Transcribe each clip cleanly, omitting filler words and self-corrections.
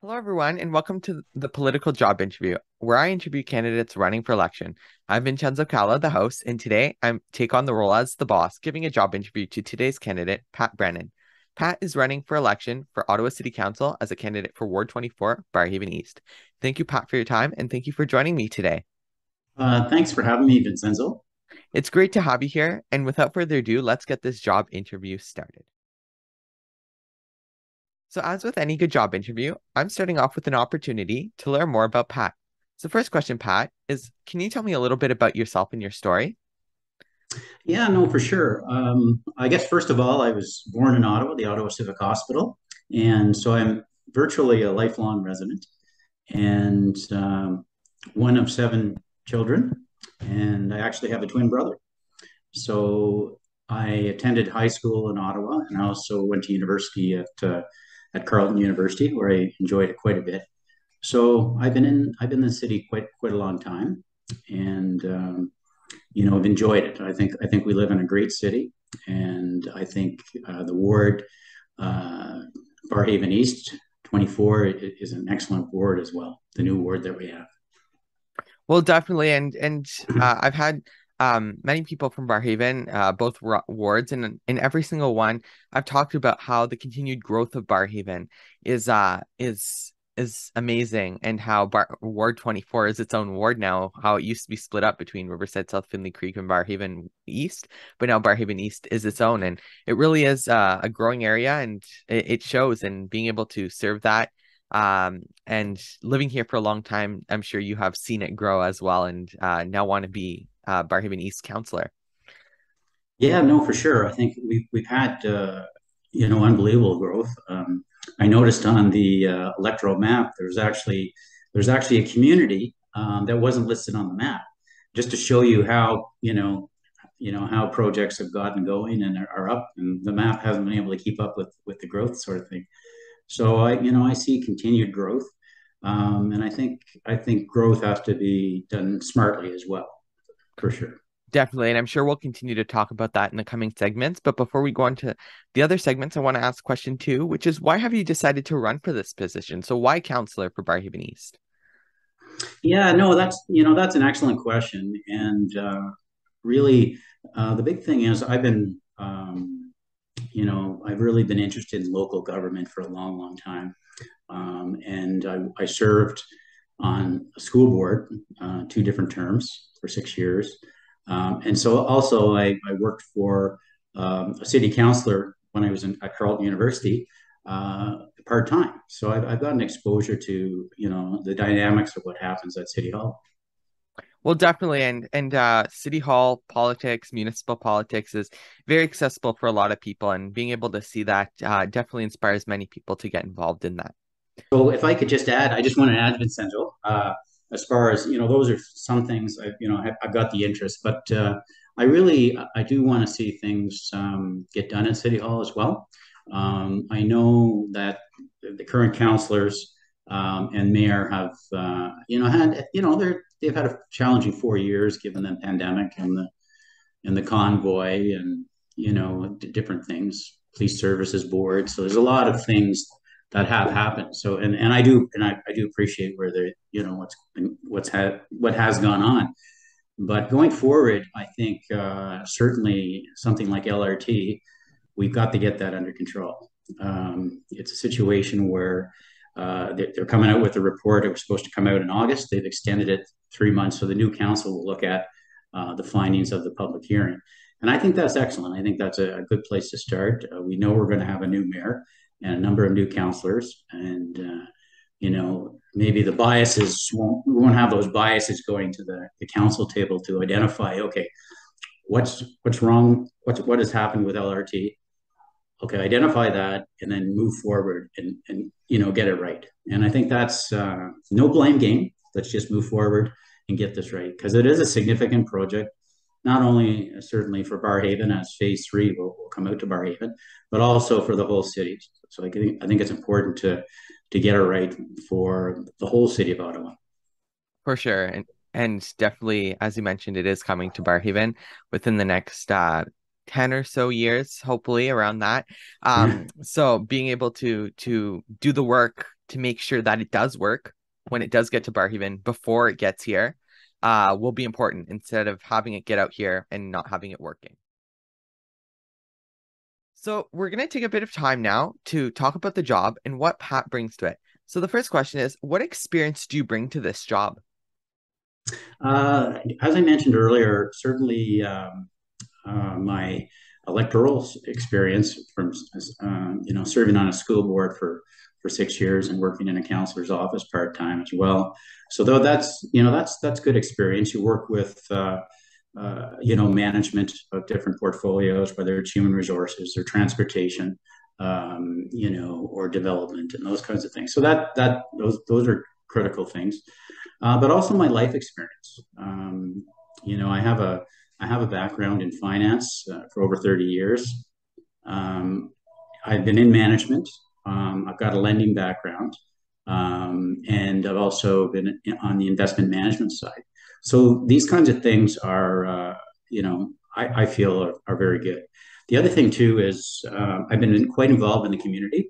Hello, everyone, and welcome to the Political Job Interview, where I interview candidates running for election. I'm Vincenzo Calla, the host, and today I take on the role as the boss, giving a job interview to today's candidate, Pat Brennan. Pat is running for election for Ottawa City Council as a candidate for Ward 24, Barrhaven East. Thank you, Pat, for your time, and thank you for joining me today. Thanks for having me, Vincenzo. It's great to have you here, and without further ado, let's get this job interview started. So, as with any good job interview, I'm starting off with an opportunity to learn more about Pat. So, first question, Pat, is can you tell me a little bit about yourself and your story? Yeah, no, for sure. I guess first of all, I was born in Ottawa, the Ottawa Civic Hospital, and so I'm virtually a lifelong resident and one of seven children, and I actually have a twin brother. So I attended high school in Ottawa, and I also went to university at Carleton University, where I enjoyed it quite a bit. So I've been in the city quite a long time, and I've enjoyed it. I think we live in a great city, and I think the ward, uh, Barrhaven East 24, is an excellent ward as well. The new ward that we have. Well, definitely, and I've had many people from Barrhaven, both wards, and in every single one, I've talked about how the continued growth of Barrhaven is amazing, and how Ward 24 is its own ward now. How it used to be split up between Riverside, South Finley Creek, and Barrhaven East, but now Barrhaven East is its own, and it really is a growing area, and it shows. And being able to serve that and living here for a long time, I'm sure you have seen it grow as well, and now want to be Barrhaven East councillor. Yeah, no, for sure. I think we've had unbelievable growth. I noticed on the electoral map there's actually a community that wasn't listed on the map, just to show you how how projects have gotten going and are up, and the map hasn't been able to keep up with the growth sort of thing. So I see continued growth, and I think growth has to be done smartly as well, for sure. Definitely, and I'm sure we'll continue to talk about that in the coming segments. But before we go on to the other segments, I want to ask question two, which is why have you decided to run for this position? So why councillor for Barrhaven East? Yeah, no, that's an excellent question, and really, the big thing is I've really been interested in local government for a long, long time, and I served on a school board, two different terms for 6 years, and so also I worked for a city councilor when I was at Carleton University, part time. So I've gotten exposure to the dynamics of what happens at City Hall. Well, definitely, and city hall politics, municipal politics is very accessible for a lot of people, and being able to see that definitely inspires many people to get involved in that. So if I could just add, I just want to add, Vincenzo, as far as, those are some things I've got the interest, but I do want to see things get done at City Hall as well. I know that the current councillors and mayor have, they've had a challenging 4 years given the pandemic and the convoy and different things, police services board. So there's a lot of things that have happened. So and I do appreciate where the what has gone on. But going forward, I think certainly something like LRT, we've got to get that under control. It's a situation where they're coming out with a report. It was supposed to come out in August. They've extended it 3 months, so the new council will look at the findings of the public hearing. And I think that's excellent. I think that's a good place to start. We know we're going to have a new mayor and a number of new councillors, and maybe the biases we won't have those biases going to the council table to identify, okay, what's wrong, what has happened with LRT. Okay, identify that and then move forward and get it right. And I think that's no blame game. Let's just move forward and get this right, because it is a significant project, not only certainly for Barrhaven, as phase 3 will come out to Barrhaven, but also for the whole city. So I think it's important to get it right for the whole city of Ottawa. For sure. And definitely, as you mentioned, it is coming to Barrhaven within the next 10 or so years, hopefully around that. Yeah. So being able to do the work to make sure that it does work when it does get to Barrhaven before it gets here, will be important instead of having it get out here and not having it working. So we're going to take a bit of time now to talk about the job and what Pat brings to it. So the first question is, what experience do you bring to this job? As I mentioned earlier, certainly my electoral experience from serving on a school board for 6 years and working in a counselor's office part time as well. So though that's good experience. You work with management of different portfolios, whether it's human resources or transportation, or development and those kinds of things. So those are critical things, but also my life experience. You know, I have a background in finance for over 30 years. Um, I've been in management. I've got a lending background, and I've also been on the investment management side. So these kinds of things are, I feel are very good. The other thing too is I've been quite involved in the community.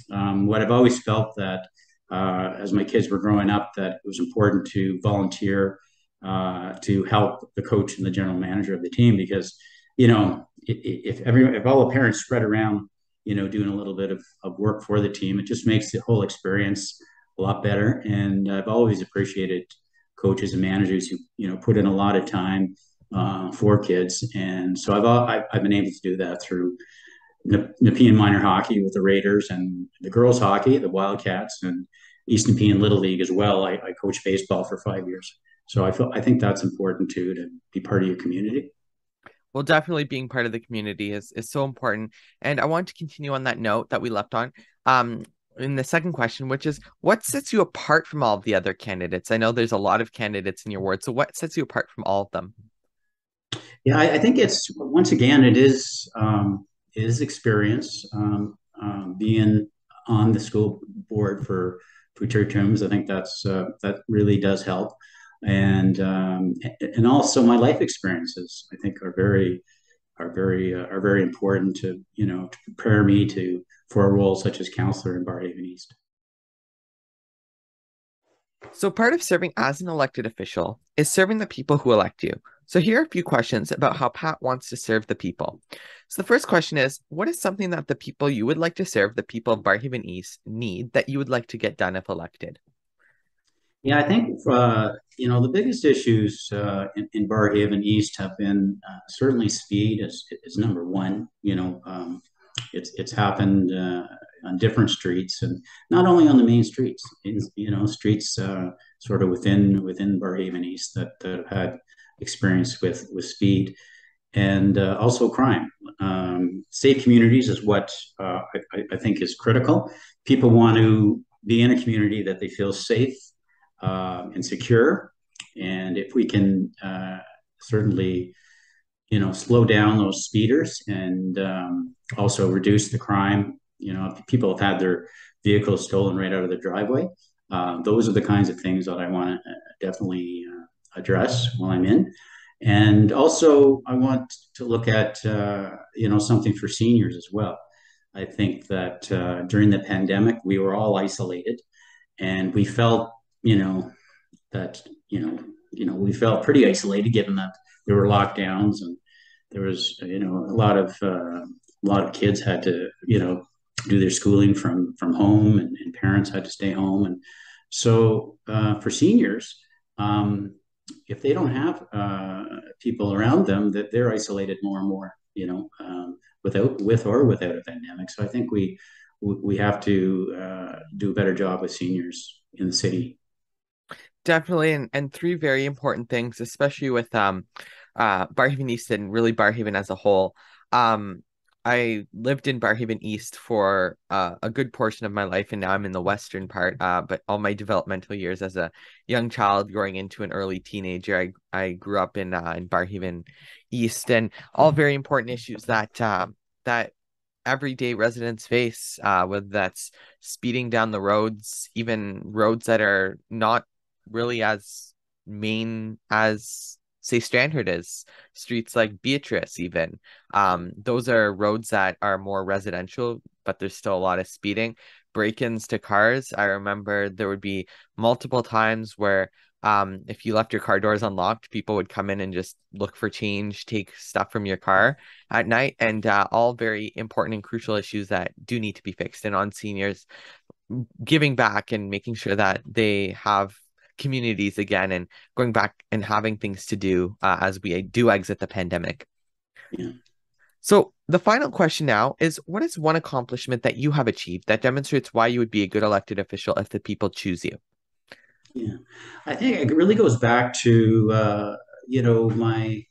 What I've always felt that as my kids were growing up, that it was important to volunteer to help the coach and the general manager of the team because, if all the parents spread around, doing a little bit of work for the team, it just makes the whole experience a lot better. And I've always appreciated coaches and managers who, put in a lot of time for kids. And so I've been able to do that through Nepean minor hockey with the Raiders and the girls hockey, the Wildcats, and East Nepean Little League as well. I coached baseball for 5 years. So I think that's important too, to be part of your community. Well, definitely being part of the community is so important. And I want to continue on that note that we left on. In the second question, which is what sets you apart from all of the other candidates? I know there's a lot of candidates in your ward, so what sets you apart from all of them? Yeah, I think it's once again it is experience being on the school board for 2 terms. I think that really does help, and also my life experiences. I think are very important to to prepare me to for a role such as counselor in Barrhaven East. So part of serving as an elected official is serving the people who elect you. So here are a few questions about how Pat wants to serve the people. So the first question is, what is something that the people you would like to serve, the people of Barrhaven East, need that you would like to get done if elected? Yeah, I think the biggest issues in Barrhaven East have been certainly speed is number one. It's happened on different streets and not only on the main streets, streets sort of within Barrhaven East that have had experience with speed and also crime. Safe communities is what I think is critical. People want to be in a community that they feel safe and secure. And if we can certainly, slow down those speeders and also reduce the crime, people have had their vehicles stolen right out of their driveway. Those are the kinds of things that I want to definitely address while I'm in. And also, I want to look at, something for seniors as well. I think that during the pandemic, we were all isolated and we felt you know that we felt pretty isolated given that there were lockdowns and there was a lot of kids had to do their schooling from home and parents had to stay home and so for seniors if they don't have people around them that they're isolated more and more with or without a pandemic. So I think we have to do a better job with seniors in the city. Definitely, and three very important things, especially with Barrhaven East and really Barrhaven as a whole. Um, I lived in Barrhaven East for a good portion of my life, and now I'm in the western part. But all my developmental years as a young child, growing into an early teenager, I grew up in Barrhaven East, and all very important issues that everyday residents face, whether that's speeding down the roads, even roads that are not really as main as say Strandherd is, streets like Beatrice even. Those are roads that are more residential, but there's still a lot of speeding. Break-ins to cars. I remember there would be multiple times where if you left your car doors unlocked, people would come in and just look for change, take stuff from your car at night, and all very important and crucial issues that do need to be fixed. And on seniors, giving back and making sure that they have communities again and going back and having things to do as we do exit the pandemic. Yeah. So the final question now is, what is one accomplishment that you have achieved that demonstrates why you would be a good elected official if the people choose you? Yeah, I think it really goes back to my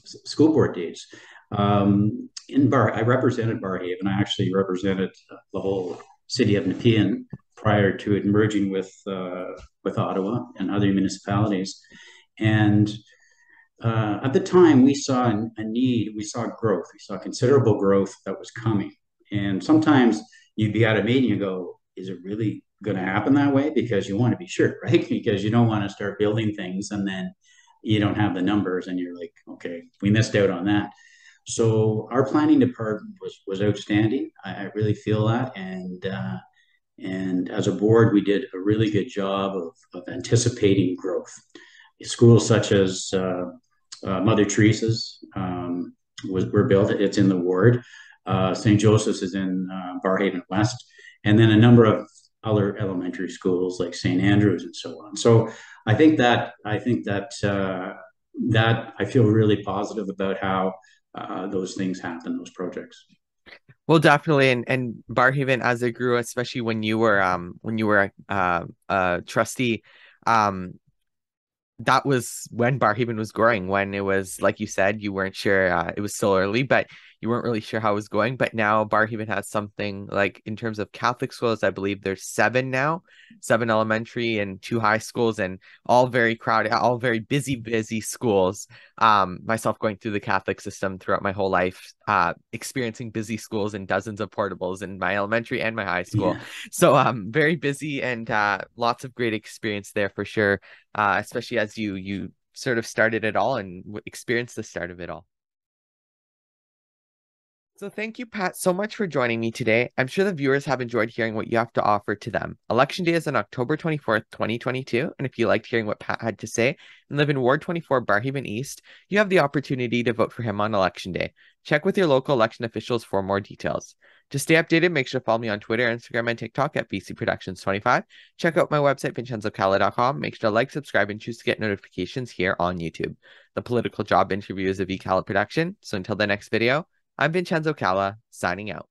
school board days. I represented Barrhaven. I actually represented the whole city of Nepean prior to it merging with Ottawa and other municipalities. And at the time, we saw a need, we saw growth, we saw considerable growth that was coming. And sometimes you'd be at a meeting and go, is it really going to happen that way? Because you want to be sure, right? Because you don't want to start building things and then you don't have the numbers and you're like, okay, we missed out on that. So our planning department was outstanding. I really feel that, and as a board, we did a really good job of anticipating growth. Schools such as Mother Teresa's were built. It's in the ward. St. Joseph's is in Barrhaven West, and then a number of other elementary schools like St. Andrews and so on. So that I feel really positive about how those things happen, those projects. Well, definitely, and Barrhaven as it grew, especially when you were a trustee, um that was when Barrhaven was growing, when it was, like you said, you weren't sure, it was still early, but you weren't really sure how it was going. But now Barrhaven has something like, in terms of Catholic schools, I believe there's seven now, seven elementary and two high schools, and all very crowded, all very busy schools. Myself going through the Catholic system throughout my whole life, experiencing busy schools and dozens of portables in my elementary and my high school. Yeah. So very busy and lots of great experience there for sure, especially as you sort of started it all and experienced the start of it all. So thank you, Pat, so much for joining me today. I'm sure the viewers have enjoyed hearing what you have to offer to them. Election day is on October 24th, 2022, and if you liked hearing what Pat had to say and live in Ward 24, Barrhaven East, you have the opportunity to vote for him on Election Day. Check with your local election officials for more details. To stay updated, make sure to follow me on Twitter, Instagram, and TikTok at VC Productions 25. Check out my website, VincenzoCalla.com. Make sure to like, subscribe, and choose to get notifications here on YouTube. The Political Job Interview is a VCalla production, so until the next video, I'm Vincenzo Calla, signing out.